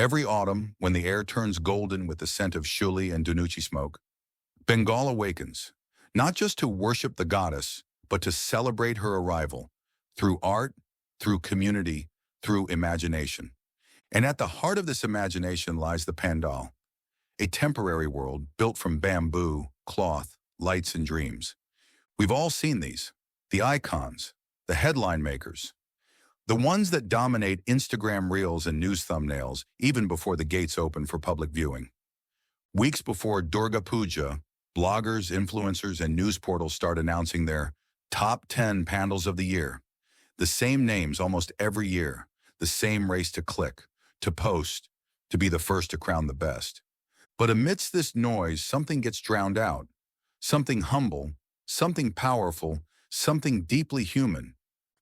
Every autumn, when the air turns golden with the scent of shuli and dunuchi smoke, Bengal awakens, not just to worship the goddess, but to celebrate her arrival, through art, through community, through imagination. And at the heart of this imagination lies the pandal, a temporary world built from bamboo, cloth, lights, and dreams. We've all seen these, the icons, the headline makers, the ones that dominate Instagram reels and news thumbnails even before the gates open for public viewing. Weeks before Durga Puja, bloggers, influencers, and news portals start announcing their top 10 pandals of the year. The same names almost every year, the same race to click, to post, to be the first to crown the best. But amidst this noise, something gets drowned out. Something humble, something powerful, something deeply human.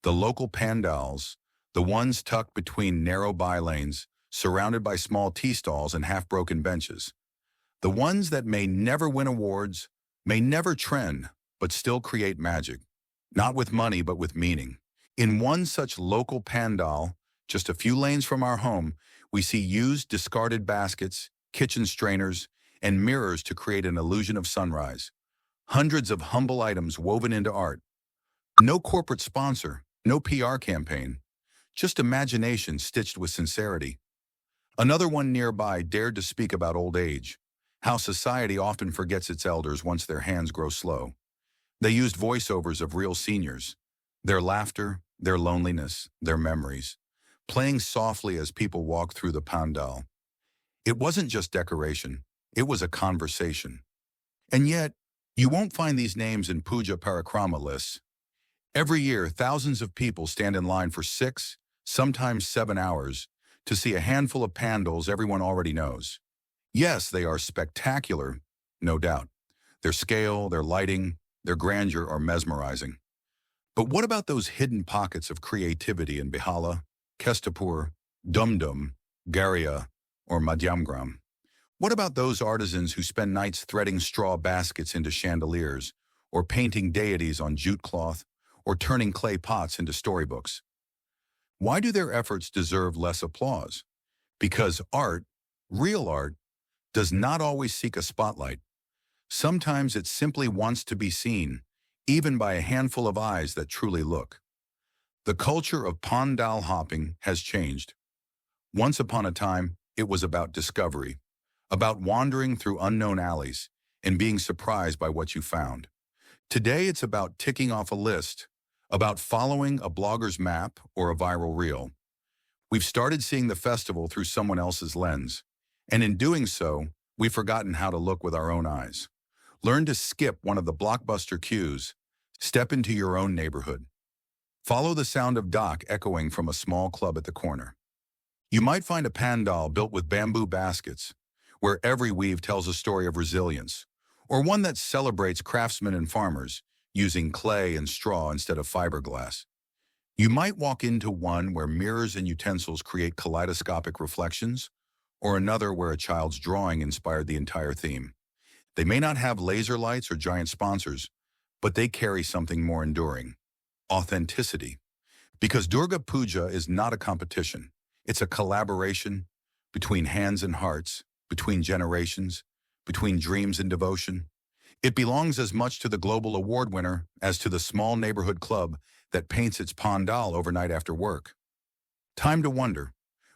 The local pandals, the ones tucked between narrow bylanes, surrounded by small tea stalls and half-broken benches. The ones that may never win awards, may never trend, but still create magic. Not with money, but with meaning. In one such local pandal, just a few lanes from our home, we see used, discarded baskets, kitchen strainers, and mirrors to create an illusion of sunrise. Hundreds of humble items woven into art. No corporate sponsor, no PR campaign, just imagination stitched with sincerity. Another one nearby dared to speak about old age, how society often forgets its elders once their hands grow slow. They used voiceovers of real seniors, their laughter, their loneliness, their memories, playing softly as people walked through the pandal. It wasn't just decoration, it was a conversation. And yet, you won't find these names in puja parikrama lists. Every year, thousands of people stand in line for 6, sometimes 7 hours, to see a handful of pandals everyone already knows. Yes, they are spectacular, no doubt. Their scale, their lighting, their grandeur are mesmerizing. But what about those hidden pockets of creativity in Behala, Kestapur, Dumdum, Garia, or Madhyamgram? What about those artisans who spend nights threading straw baskets into chandeliers, or painting deities on jute cloth, or turning clay pots into storybooks? Why do their efforts deserve less applause? Because art, real art, does not always seek a spotlight. Sometimes it simply wants to be seen, even by a handful of eyes that truly look. The culture of pandal hopping has changed. Once upon a time, it was about discovery, about wandering through unknown alleys and being surprised by what you found. Today, it's about ticking off a list, about following a blogger's map or a viral reel. We've started seeing the festival through someone else's lens, and in doing so, we've forgotten how to look with our own eyes. Learn to skip one of the blockbuster cues, step into your own neighborhood. Follow the sound of dak echoing from a small club at the corner. You might find a pandal built with bamboo baskets, where every weave tells a story of resilience, or one that celebrates craftsmen and farmers, using clay and straw instead of fiberglass. You might walk into one where mirrors and utensils create kaleidoscopic reflections, or another where a child's drawing inspired the entire theme. They may not have laser lights or giant sponsors, but they carry something more enduring: authenticity. Because Durga Puja is not a competition. It's a collaboration between hands and hearts, between generations, between dreams and devotion. It belongs as much to the global award winner as to the small neighborhood club that paints its pandal overnight after work. Time to wonder,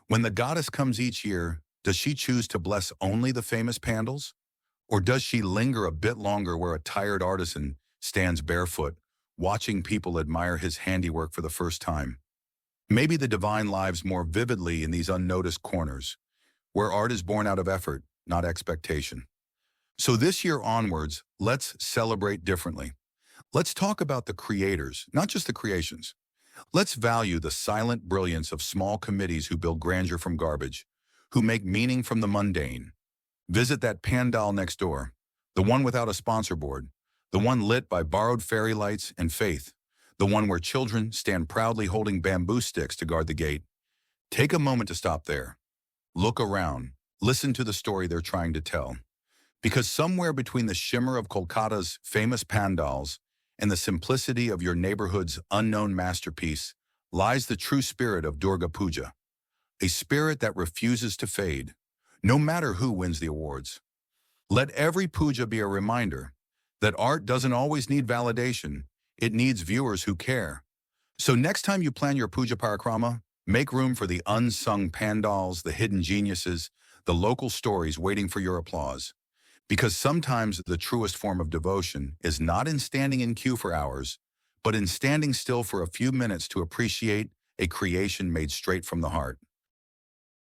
when the goddess comes each year, does she choose to bless only the famous pandals? Or does she linger a bit longer where a tired artisan stands barefoot, watching people admire his handiwork for the first time? Maybe the divine lives more vividly in these unnoticed corners, where art is born out of effort, not expectation. So this year onwards, let's celebrate differently. Let's talk about the creators, not just the creations. Let's value the silent brilliance of small committees who build grandeur from garbage, who make meaning from the mundane. Visit that pandal next door, the one without a sponsor board, the one lit by borrowed fairy lights and faith, the one where children stand proudly holding bamboo sticks to guard the gate. Take a moment to stop there. Look around. Listen to the story they're trying to tell. Because somewhere between the shimmer of Kolkata's famous pandals and the simplicity of your neighborhood's unknown masterpiece lies the true spirit of Durga Puja, a spirit that refuses to fade, no matter who wins the awards. Let every puja be a reminder that art doesn't always need validation, it needs viewers who care. So next time you plan your puja parikrama, make room for the unsung pandals, the hidden geniuses, the local stories waiting for your applause. Because sometimes the truest form of devotion is not in standing in queue for hours, but in standing still for a few minutes to appreciate a creation made straight from the heart.